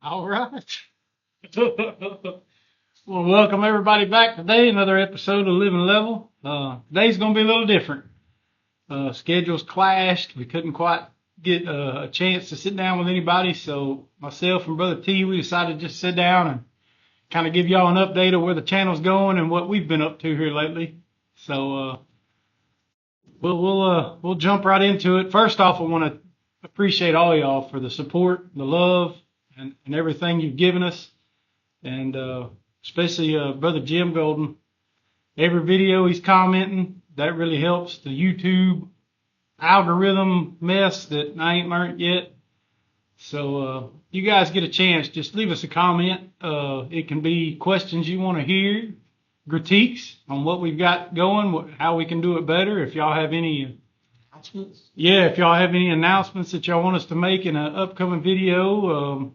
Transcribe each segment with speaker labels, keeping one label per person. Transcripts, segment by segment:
Speaker 1: All right. Well, welcome everybody back today. Another episode of Living Level. Today's going to be a little different. Schedules clashed. We couldn't quite get a chance to sit down with anybody. So myself and Brother T, we decided to just sit down and kind of give y'all an update of where the channel's going and what we've been up to here lately. So we'll jump right into it. First off, I want to appreciate all y'all for the support, the love, and everything you've given us, and especially Brother Jim Golden. Every video he's commenting, that really helps the YouTube algorithm mess that I ain't learned yet. So you guys get a chance, just leave us a comment. It can be questions you want to hear, critiques on what we've got going, how we can do it better. If y'all have any announcements, if y'all have any announcements that y'all want us to make in an upcoming video,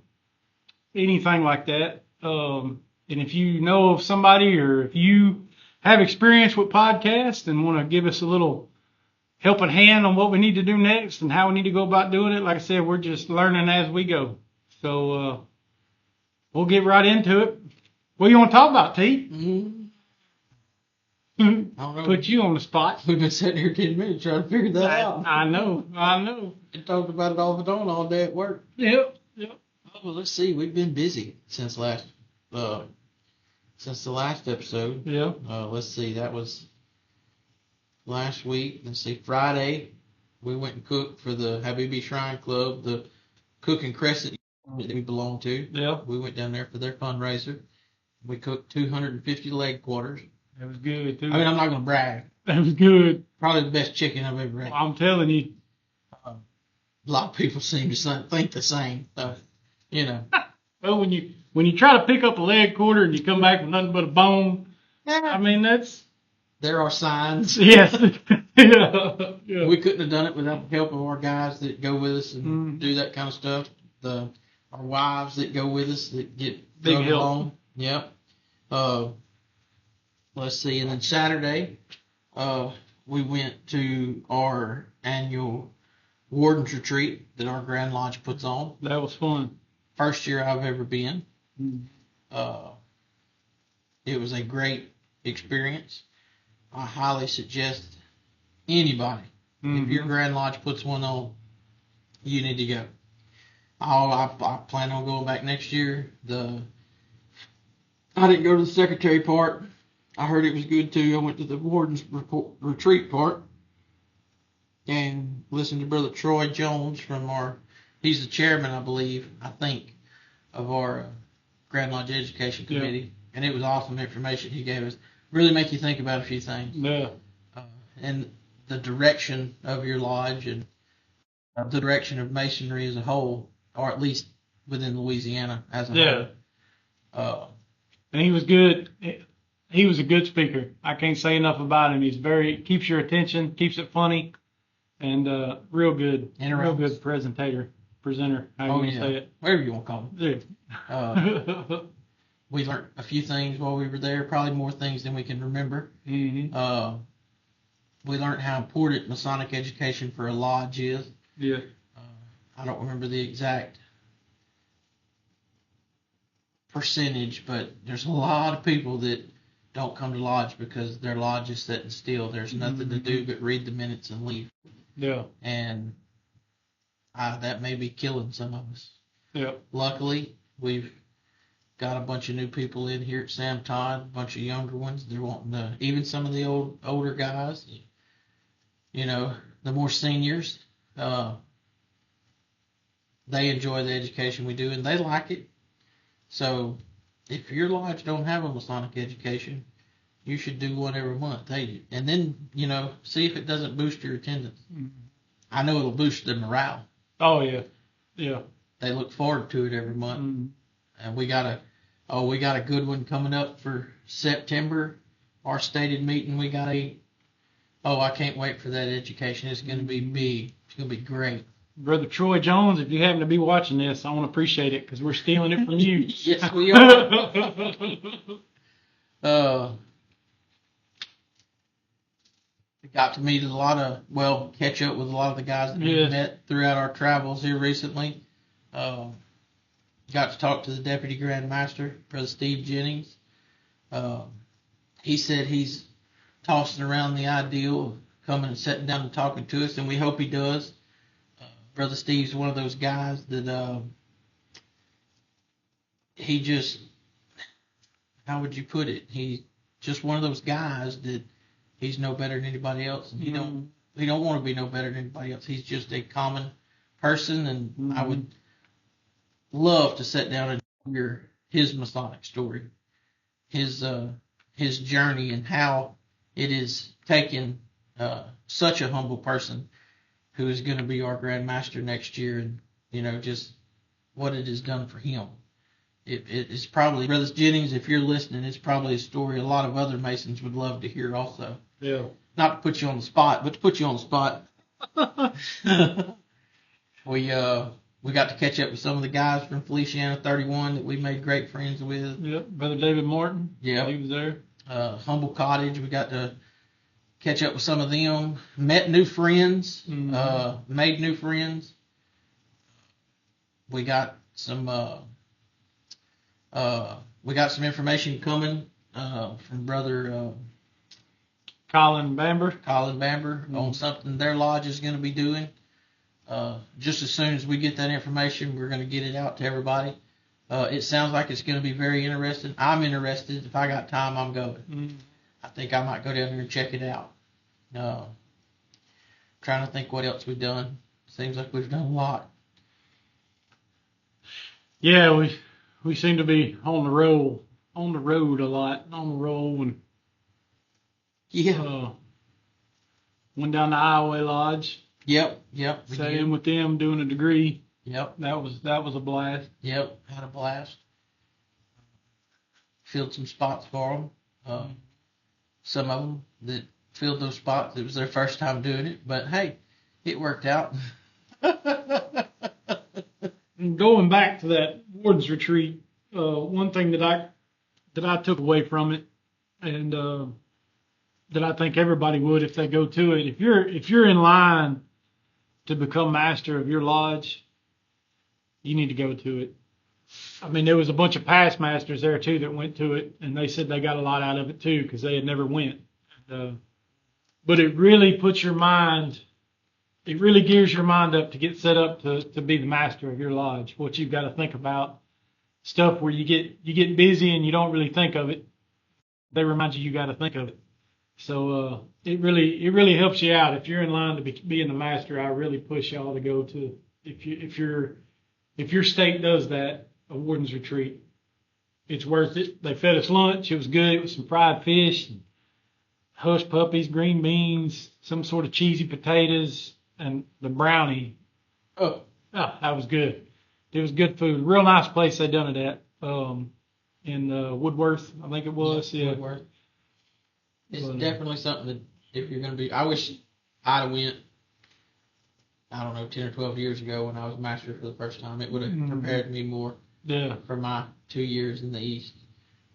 Speaker 1: anything like that. And if you know of somebody, or if you have experience with podcasts and want to give us a little helping hand on what we need to do next and how we need to go about doing it, like I said, we're just learning as we go. So we'll get right into it. What do you want to talk about, T?
Speaker 2: I don't know.
Speaker 1: Put you on the spot.
Speaker 2: We've been sitting here 10 minutes trying to figure that out.
Speaker 1: I know.
Speaker 2: We talked about it off and on all day at work.
Speaker 1: Yep.
Speaker 2: Oh, well, let's see. We've been busy since the last episode.
Speaker 1: Yeah.
Speaker 2: Let's see. That was last week. Let's see. Friday, we went and cooked for the Habibi Shrine Club, the Cooking Crescent that we belong to.
Speaker 1: Yeah.
Speaker 2: We went down there for their fundraiser. We cooked 250 leg quarters.
Speaker 1: That was good, too.
Speaker 2: I mean, I'm not going to brag.
Speaker 1: That was good.
Speaker 2: Probably the best chicken I've ever had.
Speaker 1: I'm telling you.
Speaker 2: A lot of people seem to think the same. So, you know.
Speaker 1: Well, when you try to pick up a leg quarter and you come back with nothing but a bone, I mean, that's...
Speaker 2: There are signs.
Speaker 1: Yes. Yeah.
Speaker 2: We couldn't have done it without the help of our guys that go with us and do that kind of stuff. Our wives that go with us that get
Speaker 1: big help
Speaker 2: along. Yep. Let's see. And then Saturday, we went to our annual Warden's Retreat that our Grand Lodge puts on.
Speaker 1: That was fun.
Speaker 2: First year I've ever been. It was a great experience. I highly suggest anybody, if your Grand Lodge puts one on, you need to go. I plan on going back next year. I didn't go to the secretary part. I heard it was good too. I went to the Warden's Retreat part and listened to Brother Troy Jones he's the chairman, I believe, of our Grand Lodge Education Committee. Yeah. And it was awesome information he gave us. Really make you think about a few things.
Speaker 1: Yeah.
Speaker 2: And the direction of your lodge and the direction of Masonry as a whole, or at least within Louisiana as a whole.
Speaker 1: And he was good. He was a good speaker. I can't say enough about him. He's keeps your attention, keeps it funny, and real good. Real good presenter, how you want to say it.
Speaker 2: Whatever you want to call him.
Speaker 1: Yeah.
Speaker 2: We learned a few things while we were there, probably more things than we can remember.
Speaker 1: Mm-hmm.
Speaker 2: We learned how important Masonic education for a lodge is.
Speaker 1: Yeah.
Speaker 2: I don't remember the exact percentage, but there's a lot of people that don't come to lodge because their lodge is sitting still. There's nothing to do but read the minutes and leave.
Speaker 1: Yeah.
Speaker 2: And that may be killing some of us.
Speaker 1: Yeah.
Speaker 2: Luckily, we've got a bunch of new people in here at Sam Todd, a bunch of younger ones. They're wanting to, even some of the older guys, the more seniors, they enjoy the education we do and they like it. So if your lodge don't have a Masonic education, you should do one every month. And then, see if it doesn't boost your attendance. Mm-hmm. I know it'll boost their morale.
Speaker 1: Oh, yeah. Yeah.
Speaker 2: They look forward to it every month.
Speaker 1: Mm-hmm.
Speaker 2: And we got a good one coming up for September. Our stated meeting, I can't wait for that education. It's going to be big. It's going to be great.
Speaker 1: Brother Troy Jones, if you happen to be watching this, I want to appreciate it because we're stealing it from you.
Speaker 2: Yes, we are. Got to meet catch up with a lot of the guys that we met throughout our travels here recently. got to talk to the Deputy Grand Master, Brother Steve Jennings. He said he's tossing around the idea of coming and sitting down and talking to us, and we hope he does. Brother Steve's one of those guys that he just, how would you put it? He's just one of those guys that he's no better than anybody else, and he don't want to be no better than anybody else. He's just a common person, and I would love to sit down and hear his Masonic story, his journey, and how it is taken such a humble person who is going to be our Grand Master next year, and just what it has done for him. It's probably, Brother Jennings, if you're listening, it's probably a story a lot of other Masons would love to hear also.
Speaker 1: Yeah.
Speaker 2: Not to put you on the spot, but to put you on the spot. We got to catch up with some of the guys from Feliciana 31 that we made great friends with.
Speaker 1: Yep. Brother David Martin.
Speaker 2: Yeah.
Speaker 1: He was there.
Speaker 2: Humble Cottage, we got to catch up with some of them. Met new friends. Made new friends. We got some information coming from Brother
Speaker 1: Colin Bamber
Speaker 2: on something their lodge is going to be doing. Just as soon as we get that information, we're going to get it out to everybody. It sounds like it's going to be very interesting. I'm interested. If I got time, I'm going. I think I might go down there and check it out. Trying to think what else we've done. Seems like we've done a lot.
Speaker 1: Yeah, we seem to be on the road a lot, and
Speaker 2: yeah.
Speaker 1: Went down to Iowa Lodge.
Speaker 2: Yep.
Speaker 1: Sat in with them doing a degree.
Speaker 2: Yep.
Speaker 1: That was a blast.
Speaker 2: Yep, had a blast. Filled some spots for them. Some of them that filled those spots, it was their first time doing it, but hey, it worked out.
Speaker 1: And going back to that Warden's Retreat, one thing that I took away from it, and that I think everybody would if they go to it, if you're in line to become master of your lodge, you need to go to it. I mean, there was a bunch of past masters there too that went to it, and they said they got a lot out of it too because they had never went. But it really puts your mind. It really gears your mind up to get set up to be the master of your lodge. What you've got to think about, stuff where you get busy and you don't really think of it. They remind you got to think of it. So it really helps you out if you're in line to be being the master. I really push y'all to go to if your state does that, a Warden's Retreat. It's worth it. They fed us lunch. It was good. It was some fried fish, and hush puppies, green beans, some sort of cheesy potatoes, and the brownie. Oh, that was good. It was good food. Real nice place they done it at. In Woodworth, I think it was. Yeah.
Speaker 2: Woodworth. It's definitely something that if you're going to be, I wish I'd have went, I don't know, 10 or 12 years ago when I was master for the first time. It would have prepared me more for my 2 years in the East.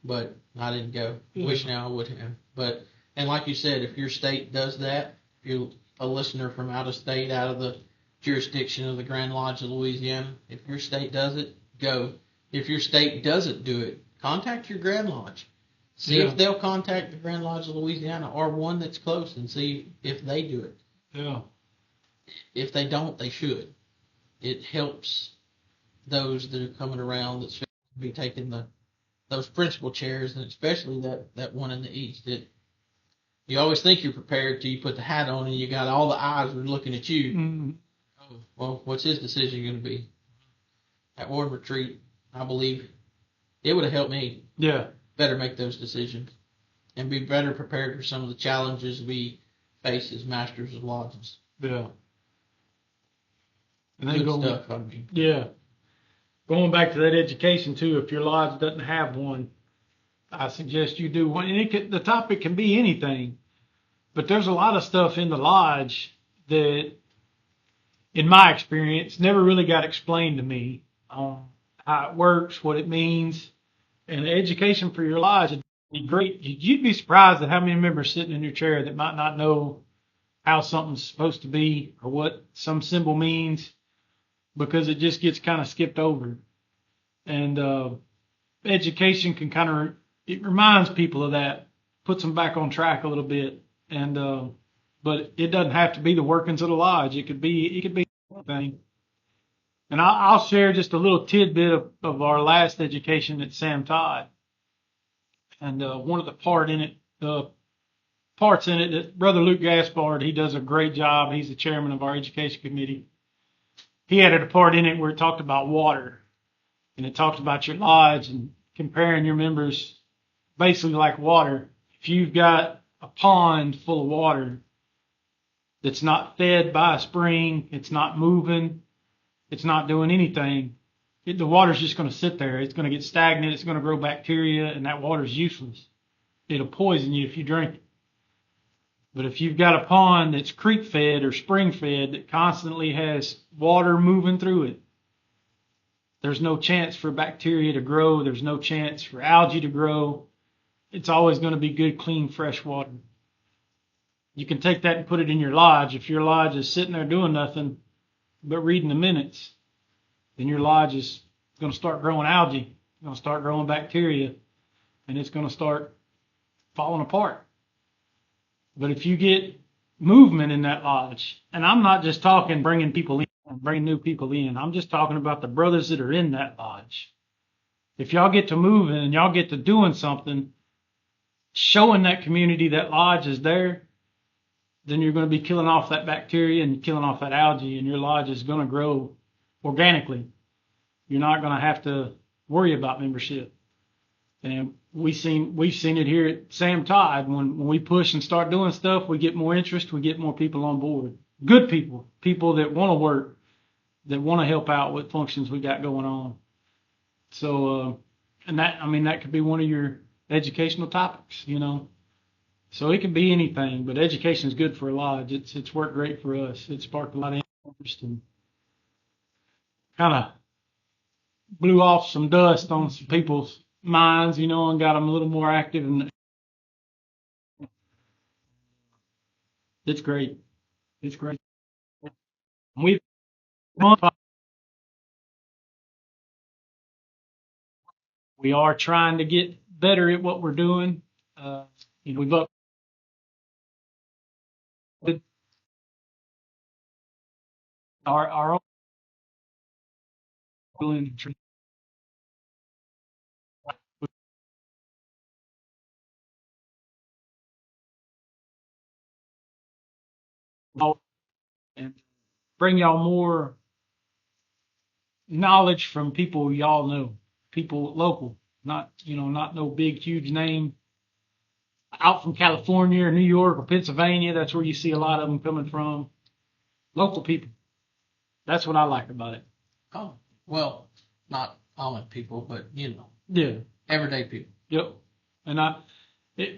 Speaker 2: But I didn't go. Wish now I would have. But, and like you said, if your state does that, if you're a listener from out of state, out of the jurisdiction of the Grand Lodge of Louisiana, if your state does it, go. If your state doesn't do it, contact your Grand Lodge. See if they'll contact the Grand Lodge of Louisiana or one that's close and see if they do it.
Speaker 1: Yeah.
Speaker 2: If they don't, they should. It helps those that are coming around that should be taking those principal chairs, and especially that one in the East. You always think you're prepared till you put the hat on and you got all the eyes are looking at you.
Speaker 1: Mm-hmm.
Speaker 2: Oh, well, what's his decision going to be? At Warden Retreat, I believe it would have helped me.
Speaker 1: Yeah. Better
Speaker 2: make those decisions and be better prepared for some of the challenges we face as masters of lodges.
Speaker 1: Yeah. And
Speaker 2: good stuff. I mean.
Speaker 1: Yeah. Going back to that education too, if your lodge doesn't have one, I suggest you do one. And the topic can be anything, but there's a lot of stuff in the lodge that, in my experience, never really got explained to me on how it works, what it means. And the education for your lodge would be great. You'd be surprised at how many members sitting in your chair that might not know how something's supposed to be or what some symbol means, because it just gets kind of skipped over. And education can kind of, it reminds people of that, puts them back on track a little bit. And but it doesn't have to be the workings of the lodge. It could be anything. And I'll share just a little tidbit of our last education at Sam Todd. And one of the parts in it that Brother Luke Gaspard, he does a great job. He's the chairman of our education committee. He added a part in it where it talked about water, and it talked about your lodge and comparing your members basically like water. If you've got a pond full of water that's not fed by a spring, it's not moving, it's not doing anything, the water's just going to sit there. It's going to get stagnant. It's going to grow bacteria, and that water's useless. It'll poison you if you drink it. But if you've got a pond that's creek fed or spring fed that constantly has water moving through it, there's no chance for bacteria to grow. There's no chance for algae to grow. It's always going to be good, clean, fresh water. You can take that and put it in your lodge. If your lodge is sitting there doing nothing but reading the minutes, then your lodge is going to start growing algae. It's going to start growing bacteria, and it's going to start falling apart. But if you get movement in that lodge, and I'm not just talking bringing people in, bringing new people in, I'm just talking about the brothers that are in that lodge. If y'all get to moving and y'all get to doing something, showing that community that lodge is there, then you're going to be killing off that bacteria and killing off that algae, and your lodge is going to grow organically. You're not going to have to worry about membership. And we've seen it here at Sam Todd. When we push and start doing stuff, we get more interest, we get more people on board. Good people, people that want to work, that want to help out with functions we got going on. So, and that could be one of your educational topics, you know. So it can be anything, but education is good for a lodge. It's worked great for us. It sparked a lot of interest and kind of blew off some dust on some people's minds, you know, and got them a little more active. And it's great. It's great. We are trying to get better at what we're doing. We've updated our own and bring y'all more knowledge from people y'all know, people local, not no big huge name out from California or New York or Pennsylvania. That's where you see a lot of them coming from. Local people. That's what I like about it.
Speaker 2: Oh, well, not common people, but
Speaker 1: Yeah.
Speaker 2: everyday people.
Speaker 1: Yep. And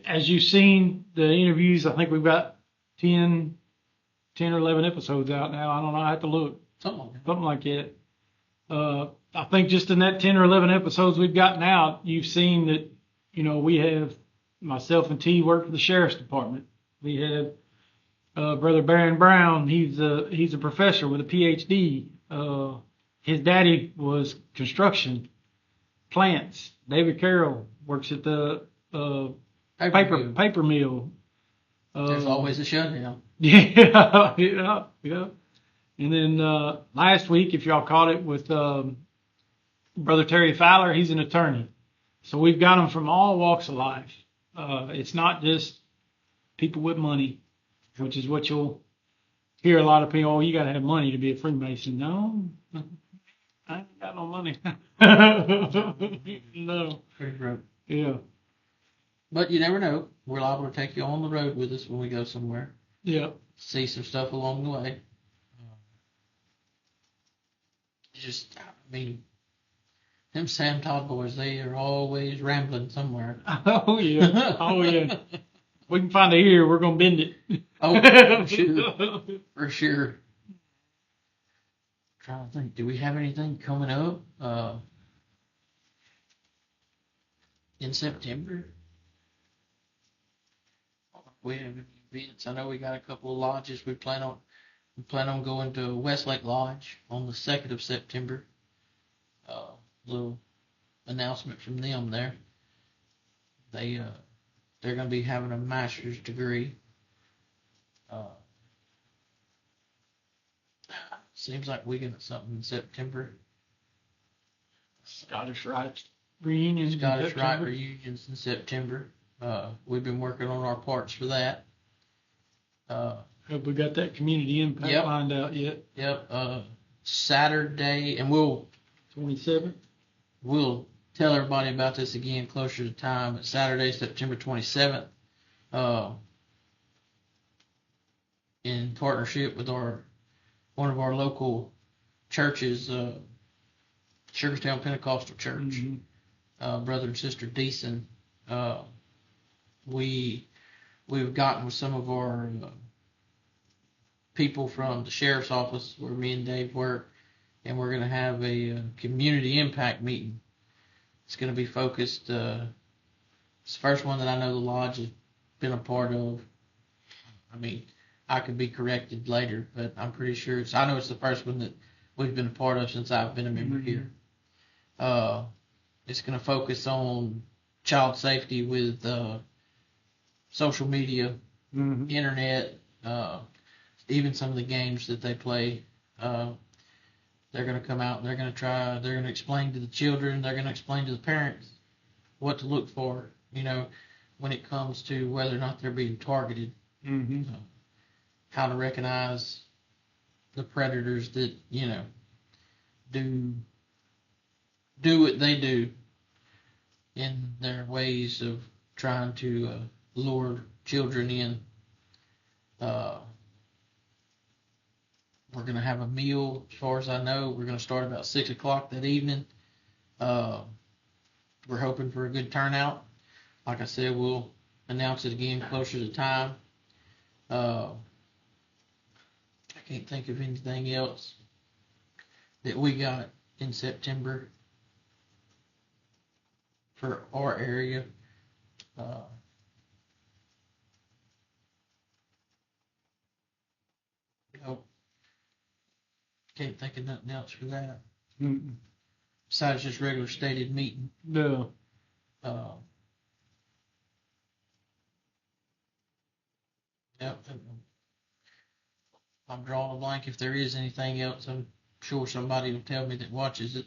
Speaker 1: as you've seen the interviews, I think we've got 10 or 11 episodes out now. I don't know. I have to look. Something like that. I think just in that 10 or 11 episodes we've gotten out, you've seen that, we have myself and T work for the sheriff's department. We have Brother Barron Brown. He's a professor with a PhD. His daddy was construction, plants. David Carroll works at the paper mill.
Speaker 2: There's always a shutdown.
Speaker 1: Yeah, yeah. And then last week, if y'all caught it with Brother Terry Fowler, he's an attorney. So we've got them from all walks of life. It's not just people with money, which is what you'll hear a lot of people, you got to have money to be a Freemason. No, I ain't got no money. No.
Speaker 2: Pretty broke.
Speaker 1: Yeah.
Speaker 2: But you never know. We're liable to take you on the road with us when we go somewhere.
Speaker 1: Yeah.
Speaker 2: See some stuff along the way. Them Sam Todd boys, they are always rambling somewhere.
Speaker 1: Oh, yeah. Oh, yeah. We can find a ear, we're going to bend it.
Speaker 2: Oh, for sure. For sure. Trying to think, do we have anything coming up in September? We have events. I know we got a couple of lodges. We plan on going to Westlake Lodge on the 2nd of September. Little announcement from them there. They're going to be having a master's degree. Seems like we get something in September.
Speaker 1: Scottish Rite reunions.
Speaker 2: Scottish Rite reunions in September. We've been working on our parts for that.
Speaker 1: Have we got that community impact lined out yet?
Speaker 2: Yep. Saturday, and we'll
Speaker 1: 27th.
Speaker 2: We'll tell everybody about this again closer to time. But Saturday, September 27th, in partnership with one of our local churches, Sugartown Pentecostal Church, brother and sister Deason. We've gotten with some of our people from the sheriff's office where me and Dave work, and we're going to have a community impact meeting. It's going to be focused. It's the first one that I know the lodge has been a part of. I mean, I could be corrected later, but I'm pretty sure I know it's the first one that we've been a part of since I've been a member here. It's going to focus on child safety with social media, internet, even some of the games that they play. They're going to come out and they're going to explain to the children, they're going to explain to the parents what to look for, when it comes to whether or not they're being targeted. How to recognize the predators that, do what they do in their ways of trying to lure children in. We're going to have a meal, as far as I know. We're going to start about 6 o'clock that evening. We're hoping for a good turnout. Like I said, we'll announce it again closer to time. I can't think of anything else that we got in September for our area. Can't think of nothing else for that. Besides just regular stated meeting.
Speaker 1: No.
Speaker 2: Yep. I'm drawing a blank. If there is anything else, I'm sure somebody will tell me that watches it.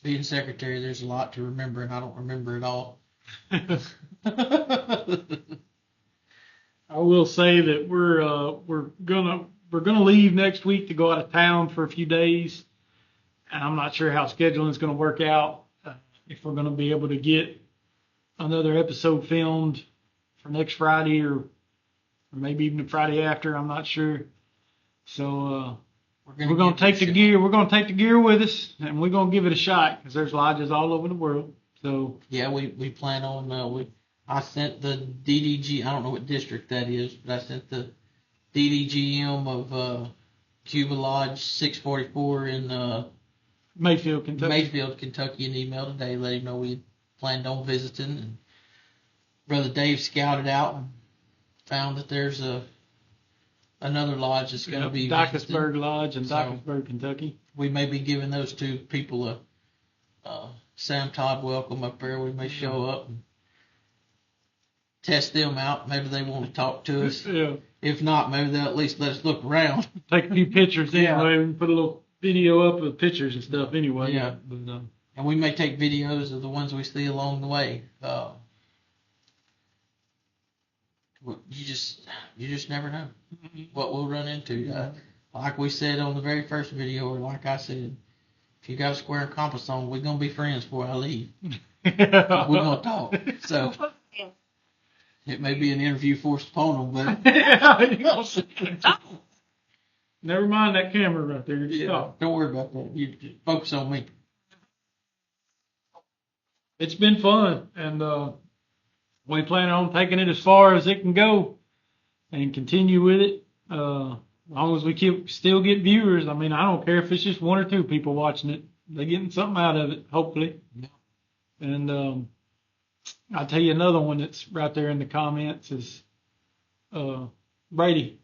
Speaker 2: Being secretary, there's a lot to remember, and I don't remember it all.
Speaker 1: I will say that we're gonna leave next week to go out of town for a few days, and I'm not sure how scheduling is going to work out. If we're going to be able to get another episode filmed for next Friday or maybe even the Friday after, I'm not sure. So we're going to take the gear. We're going to take the gear with us, and we're going to give it a shot because there's lodges all over the world. So yeah,
Speaker 2: we plan on. I sent the DDG. I don't know what district that is, but I sent the DDGM of Cuba Lodge 644 in
Speaker 1: Mayfield,
Speaker 2: Kentucky, an email today, let him know we planned on visiting. And Brother Dave scouted out and found that there's another lodge that's going to be
Speaker 1: Dyersburg Lodge in Dyersburg, Kentucky.
Speaker 2: We may be giving those two people a Sam Todd welcome up there. We may show up and test them out. Maybe they want to talk to us.
Speaker 1: Yeah.
Speaker 2: If not, maybe they'll at least let us look around.
Speaker 1: Take a few pictures anyway. We can put a little video up with pictures and stuff anyway.
Speaker 2: Yeah. But, and we may take videos of the ones we see along the way. You just never know what we'll run into. Like we said on the very first video, or like I said, if you got a square and compass on, we're going to be friends before I leave. We're going to talk. So it may be an interview forced upon them, but
Speaker 1: never mind that camera right there.
Speaker 2: Don't worry about that. You just focus on me.
Speaker 1: It's been fun, and we plan on taking it as far as it can go and continue with it. As long as we still get viewers. I mean, I don't care if it's just one or two people watching it. They're getting something out of it, hopefully. Yeah. And I'll tell you another one that's right there in the comments is Bailey.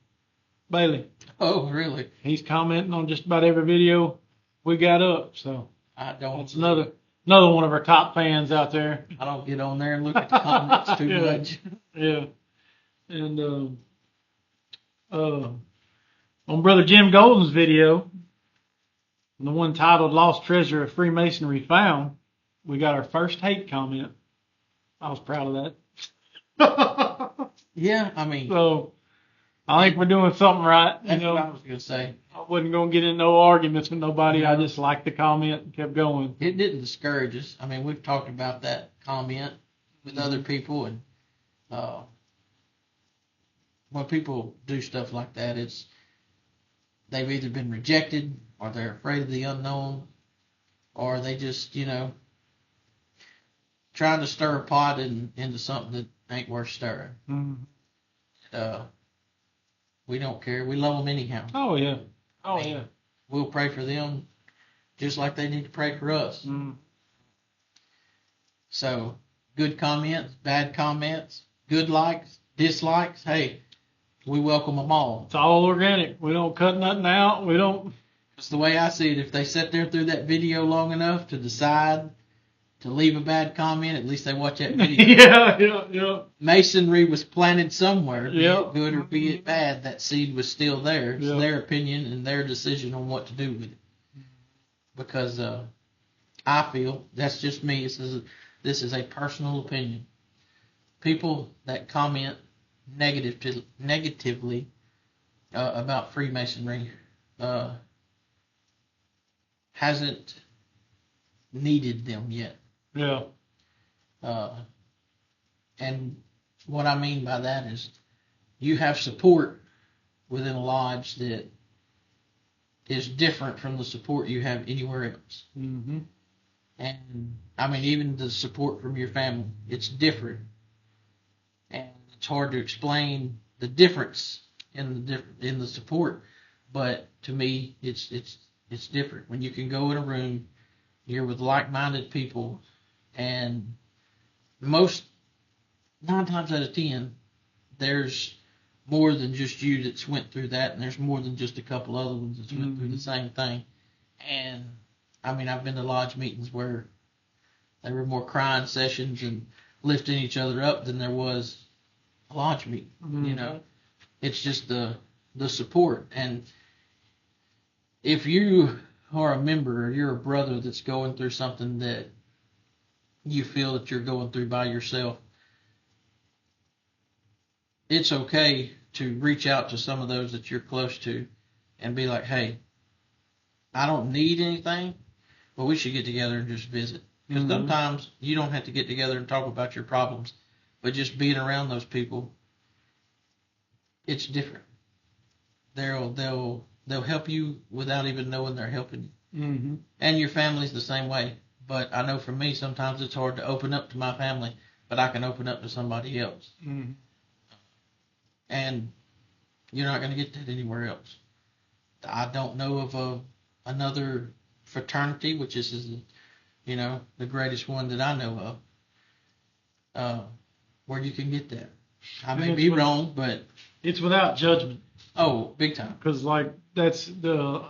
Speaker 2: Oh, really?
Speaker 1: He's commenting on just about every video we got up. So
Speaker 2: I don't.
Speaker 1: That's another one of our top fans out there.
Speaker 2: I don't get on there and look at the comments too
Speaker 1: Yeah.
Speaker 2: much.
Speaker 1: Yeah. And on Brother Jim Golden's video, the one titled "Lost Treasure of Freemasonry Found," we got our first hate comment. I was proud of that.
Speaker 2: Yeah, I mean.
Speaker 1: So I think we're doing something right.
Speaker 2: That's what I was going to say.
Speaker 1: I wasn't going to get in no arguments with nobody. I just liked the comment and kept going.
Speaker 2: It didn't discourage us. I mean, we've talked about that comment with other people, and when people do stuff like that, they've either been rejected, or they're afraid of the unknown, or they just, trying to stir a pot into something that ain't worth stirring.
Speaker 1: Mm-hmm.
Speaker 2: We don't care. We love them anyhow.
Speaker 1: Oh, yeah. Oh, yeah.
Speaker 2: We'll pray for them just like they need to pray for us.
Speaker 1: Mm.
Speaker 2: So, good comments, bad comments, good likes, dislikes, hey, we welcome them all.
Speaker 1: It's all organic. We don't cut nothing out. We don't.
Speaker 2: It's the way I see it. If they sit there through that video long enough to decide to leave a bad comment, at least they watch that video.
Speaker 1: Yeah.
Speaker 2: Masonry was planted somewhere. Be
Speaker 1: Yeah.
Speaker 2: it good or be it bad, that seed was still there. It's
Speaker 1: Yeah.
Speaker 2: their opinion and their decision on what to do with it. Because I feel, that's just me, this is a personal opinion. People that comment negatively about Freemasonry hasn't needed them yet.
Speaker 1: Yeah.
Speaker 2: And what I mean by that is you have support within a lodge that is different from the support you have anywhere else.
Speaker 1: Mm-hmm.
Speaker 2: And I mean, even the support from your family, it's different. And it's hard to explain the difference in the support, but to me, it's different. When you can go in a room, you're with like-minded people, and 9 times out of 10, there's more than just you that's went through that, and there's more than just a couple other ones that's went through the same thing. And I mean, I've been to lodge meetings where there were more crying sessions and lifting each other up than there was a lodge meeting.
Speaker 1: Mm-hmm.
Speaker 2: It's just the support. And if you are a member or you're a brother that's going through something that you feel that you're going through by yourself, it's okay to reach out to some of those that you're close to and be like, hey, I don't need anything, but we should get together and just visit. Because sometimes you don't have to get together and talk about your problems, but just being around those people, it's different. They'll help you without even knowing they're helping you.
Speaker 1: Mm-hmm.
Speaker 2: And your family's the same way. But I know for me, sometimes it's hard to open up to my family, but I can open up to somebody else.
Speaker 1: Mm-hmm.
Speaker 2: And you're not going to get that anywhere else. I don't know of another fraternity, which is, the greatest one that I know of, where you can get that. I may be wrong, but
Speaker 1: it's without judgment.
Speaker 2: Oh, big time.
Speaker 1: Because that's a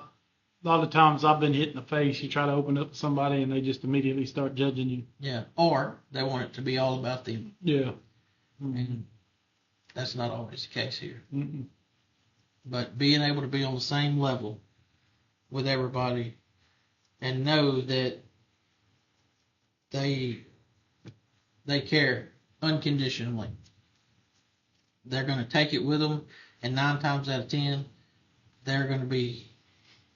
Speaker 1: lot of times I've been hit in the face. You try to open up to somebody and they just immediately start judging you.
Speaker 2: Yeah, or they want it to be all about them.
Speaker 1: Yeah.
Speaker 2: Mm-hmm. And that's not always the case here.
Speaker 1: Mm-mm.
Speaker 2: But being able to be on the same level with everybody and know that they care unconditionally. They're going to take it with them, and 9 times out of 10, they're going to be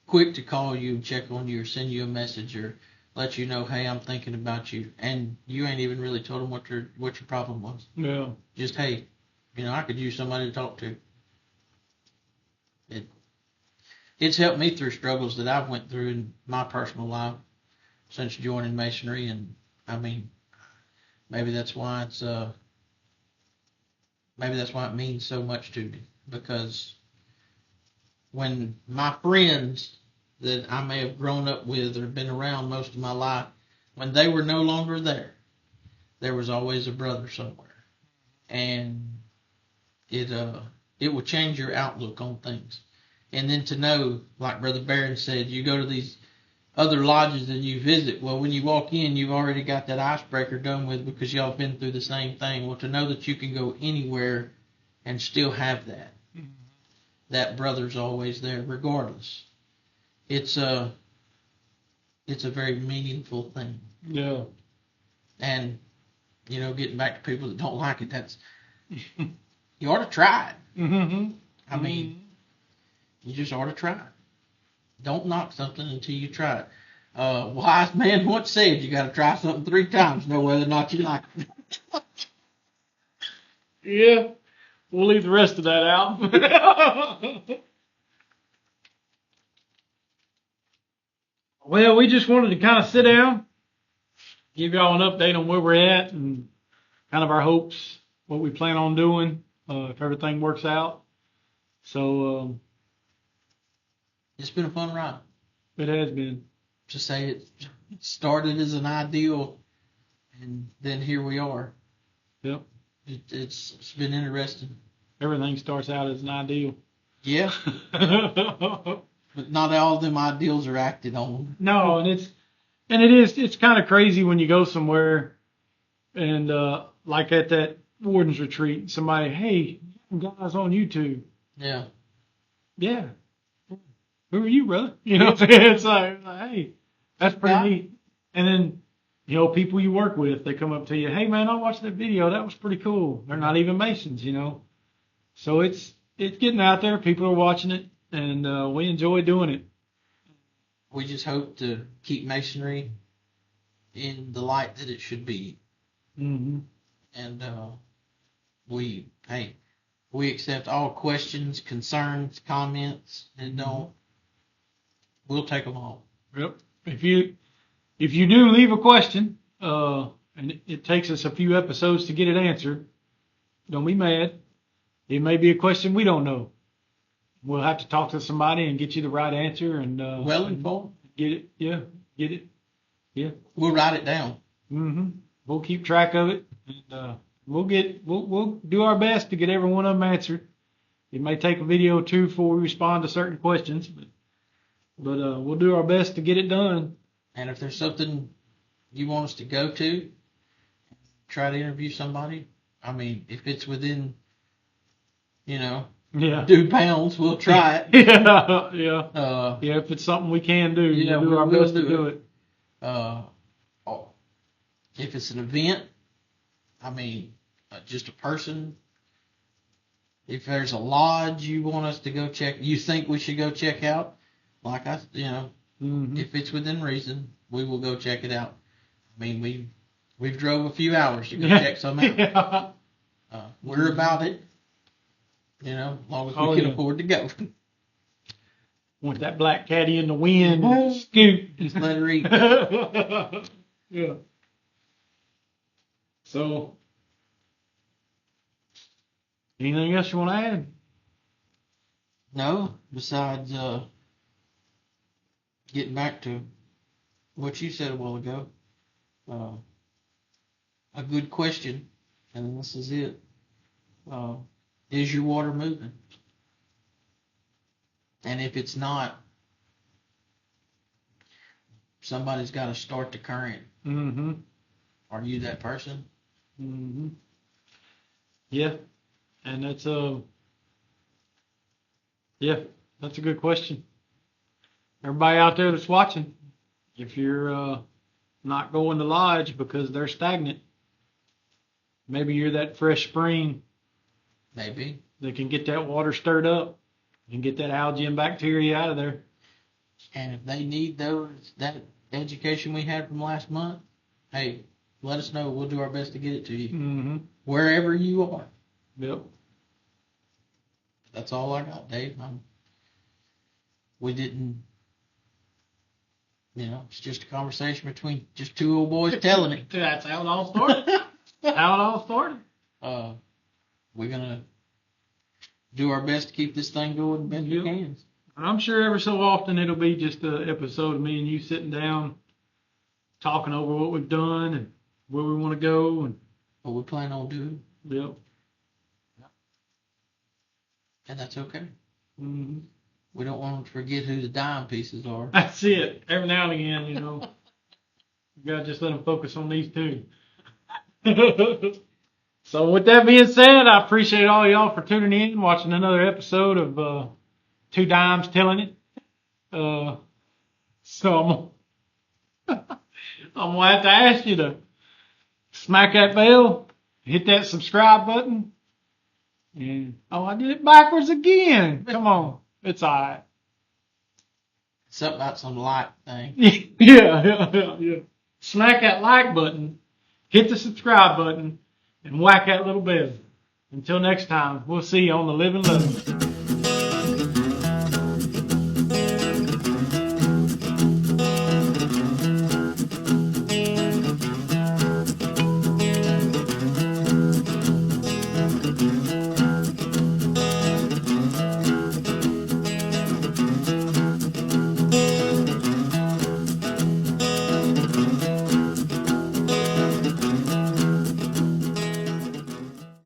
Speaker 2: quick to call you and check on you or send you a message or let you know, hey, I'm thinking about you. And you ain't even really told them what your problem was.
Speaker 1: Yeah.
Speaker 2: Just, hey, I could use somebody to talk to. It's helped me through struggles that I've went through in my personal life since joining Masonry, and I mean, maybe that's why it means so much to me, because when my friends that I may have grown up with or been around most of my life, when they were no longer there was always a brother somewhere, and it will change your outlook on things. And then to know, like Brother Barron said, you go to these other lodges that you visit. Well, when you walk in, you've already got that icebreaker done with because y'all have been through the same thing. Well, to know that you can go anywhere and still have that, that brother's always there, regardless. It's a very meaningful thing.
Speaker 1: Yeah.
Speaker 2: And, you know, getting back to people that don't like it, that's, you ought to try it.
Speaker 1: Mm-hmm.
Speaker 2: I mean, you just ought to try it. Don't knock something until you try it. Wise man once said you got to try something 3 times to know whether or not you like it.
Speaker 1: Yeah. We'll leave the rest of that out. Well, we just wanted to kind of sit down, give y'all an update on where we're at and kind of our hopes, what we plan on doing, if everything works out. So,
Speaker 2: It's been a fun ride.
Speaker 1: it has been.
Speaker 2: To say it started as an ideal, and then here we are.
Speaker 1: Yep.
Speaker 2: It's been interesting.
Speaker 1: Everything starts out as an ideal.
Speaker 2: Yeah, but not all of them ideals are acted on.
Speaker 1: No, it's kind of crazy when you go somewhere and like at that warden's retreat, somebody, hey, guys on YouTube.
Speaker 2: Yeah.
Speaker 1: Yeah. Who are you, brother? You know what I'm saying? It's like, hey, that's pretty neat. And then, you know, people you work with, they come up to you, hey man, I watched that video, that was pretty cool. They're not even Masons, you know. So it's getting out there, people are watching it, and we enjoy doing it.
Speaker 2: We just hope to keep Masonry in the light that it should be.
Speaker 1: Mm-hmm.
Speaker 2: And we accept all questions, concerns, comments, and we'll take them all.
Speaker 1: Yep. If you do leave a question, and it takes us a few episodes to get it answered, don't be mad. It may be a question we don't know. We'll have to talk to somebody and get you the right answer and
Speaker 2: Well informed.
Speaker 1: Get it. Yeah. Get it. Yeah.
Speaker 2: We'll write it down.
Speaker 1: Mm-hmm. We'll keep track of it, and we'll do our best to get every one of them answered. It may take a video or two before we respond to certain questions, but we'll do our best to get it done.
Speaker 2: And if there's something you want us to go to, try to interview somebody. I mean, if it's within, you know,
Speaker 1: yeah,
Speaker 2: 2 pounds, we'll try it.
Speaker 1: Yeah. If it's something we can do,
Speaker 2: Yeah,
Speaker 1: we'll do our best to do it.
Speaker 2: If it's an event, I mean, just a person. If there's a lodge you want us to go check, you think we should go check out, like if it's within reason, we will go check it out. I mean, we've drove a few hours to go check some out.
Speaker 1: Yeah.
Speaker 2: We're about it, you know, as long as we can afford to go.
Speaker 1: Want that black caddy in the wind, scoot.
Speaker 2: Just let her eat.
Speaker 1: Yeah. So, anything else you want to add?
Speaker 2: No, besides getting back to what you said a while ago, a good question, and this is it. Is your water moving? And if it's not, somebody's got to start the current.
Speaker 1: Mm-hmm.
Speaker 2: Are you that person?
Speaker 1: Mm-hmm. Yeah, and that's a good question. Everybody out there that's watching, if you're not going to lodge because they're stagnant, maybe you're that fresh spring.
Speaker 2: Maybe.
Speaker 1: That can get that water stirred up and get that algae and bacteria out of there.
Speaker 2: And if they need that education we had from last month, hey, let us know. We'll do our best to get it to you.
Speaker 1: Mm-hmm.
Speaker 2: Wherever you are.
Speaker 1: Yep.
Speaker 2: That's all I got, Dave. We didn't, it's just a conversation between just 2 old boys telling it.
Speaker 1: That's how it all started.
Speaker 2: We're going to do our best to keep this thing going best we can.
Speaker 1: I'm sure every so often it'll be just an episode of me and you sitting down, talking over what we've done and where we want to go and
Speaker 2: what we plan on doing.
Speaker 1: Yep.
Speaker 2: And that's okay.
Speaker 1: Mm-hmm.
Speaker 2: We don't want them to forget who the dime pieces are.
Speaker 1: That's it. Every now and again, you know, you gotta just let them focus on these two. So with that being said, I appreciate all y'all for tuning in, watching another episode of Two Dimes Telling It. So I'm gonna have to ask you to smack that bell, hit that subscribe button, and I did it backwards again. Come on, it's alright.
Speaker 2: Something about some like thing.
Speaker 1: Yeah. Smack that like button, hit the subscribe button, and whack that little bell. Until next time, we'll see you on the Living Level.